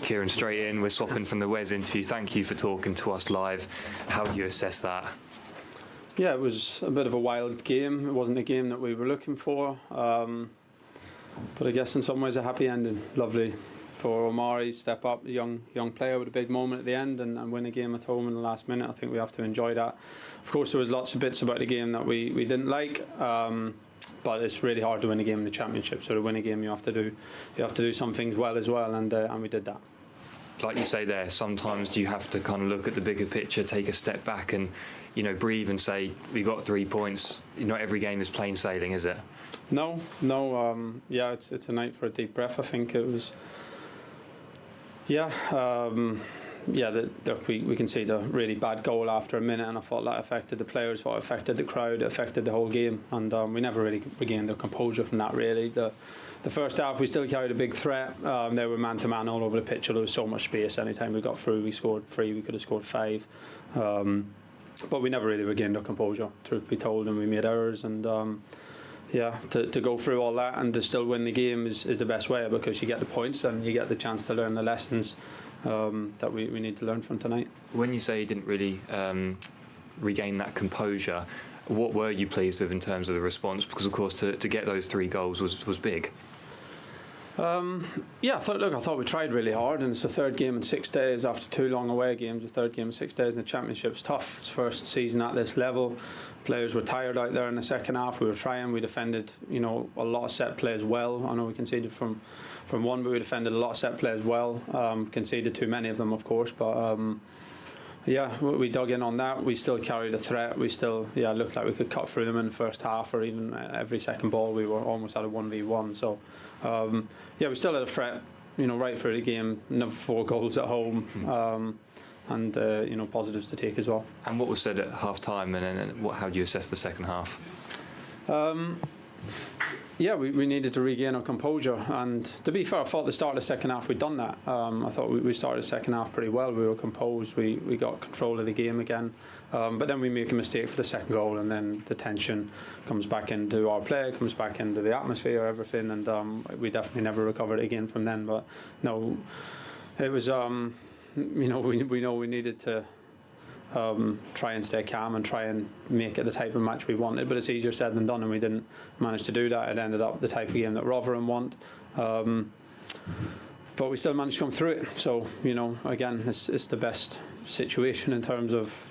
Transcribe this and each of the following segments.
Kieran, straight in, we're swapping from the Wes interview. Thank you for talking to us live. How do you assess that? Yeah, it was a bit of a wild game. It wasn't a game that we were looking for, but I guess in some ways a happy ending. Lovely for Omari, step up, a young player with a big moment at the end and win a game at home in the last minute. I think we have to enjoy that. Of course, there was lots of bits about the game that we didn't like, but it's really hard to win a game in the Championship. So to win a game, you have to do some things well as well, and we did that. Like you say there, sometimes you have to kind of look at the bigger picture, take a step back and, breathe and say, we got 3 points. Not every game is plain sailing, is it? No. Yeah, it's a night for a deep breath. I think it was. Yeah. We conceded a really bad goal after a minute, and I thought that affected the players, thought it affected the crowd, it affected the whole game, and we never really regained our composure from that. Really, the first half we still carried a big threat. They were man to man all over the pitch. There was so much space. Anytime we got through, we scored 3. We could have scored 5, but we never really regained our composure. Truth be told, and we made errors. And to go through all that and to still win the game is the best way, because you get the points and you get the chance to learn the lessons that we need to learn from tonight. When you say you didn't really regain that composure, what were you pleased with in terms of the response? Because of course to get those 3 goals was big. I thought we tried really hard, and it's the 3rd game in 6 days after 2 long away games. The 3rd game in 6 days in the Championship. It's tough. It's first season at this level. Players were tired out there in the second half. We were trying. We defended, a lot of set plays well. I know we conceded from 1, but we defended a lot of set plays well. Conceded too many of them, of course, but. We dug in on that. We still carried a threat. We still, looked like we could cut through them in the first half, or even every second ball. We were almost at a 1v1. So, we still had a threat, right through the game. Another 4 goals at home, and positives to take as well. And what was said at half time, and how do you assess the second half? We needed to regain our composure, and to be fair, I thought the start of the second half we'd done that. I thought we started the second half pretty well. We were composed, we got control of the game again, but then we make a mistake for the second goal, and then the tension comes back into our play, comes back into the atmosphere, everything, and we definitely never recovered again from then. But no, it was we know we needed to try and stay calm and try and make it the type of match we wanted, but it's easier said than done, and we didn't manage to do that. It ended up the type of game that Rotherham want, but we still managed to come through it. So again, it's the best situation in terms of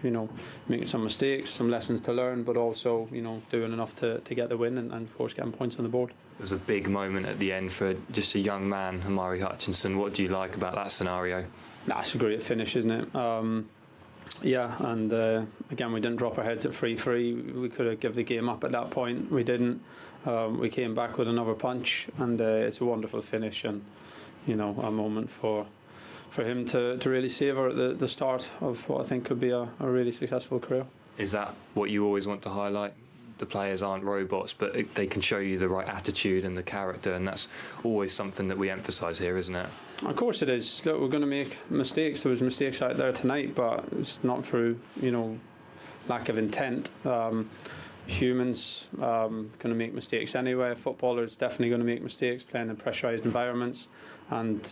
making some mistakes, some lessons to learn, but also doing enough to get the win and of course getting points on the board. It was a big moment at the end for just a young man, Omari Hutchinson. What do you like about that scenario? That's a great finish, isn't it? Again, we didn't drop our heads at 3-3. We could have given the game up at that point. We didn't. We came back with another punch, and it's a wonderful finish, and a moment for him to really savour at the start of what I think could be a really successful career. Is that what you always want to highlight? The players aren't robots, but they can show you the right attitude and the character, and that's always something that we emphasise here, isn't it? Of course it is. Look, we're going to make mistakes. There was mistakes out there tonight, but it's not through lack of intent. Humans going to make mistakes anyway. Footballers definitely going to make mistakes playing in pressurised environments, and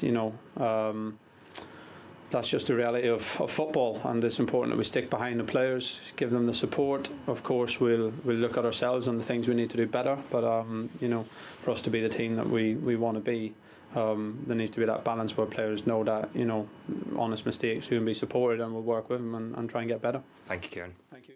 that's just the reality of football, and it's important that we stick behind the players, give them the support. Of course, we'll look at ourselves and the things we need to do better, but for us to be the team that we want to be, there needs to be that balance where players know that honest mistakes can be supported, and we'll work with them and try and get better. Thank you, Kieran. Thank you.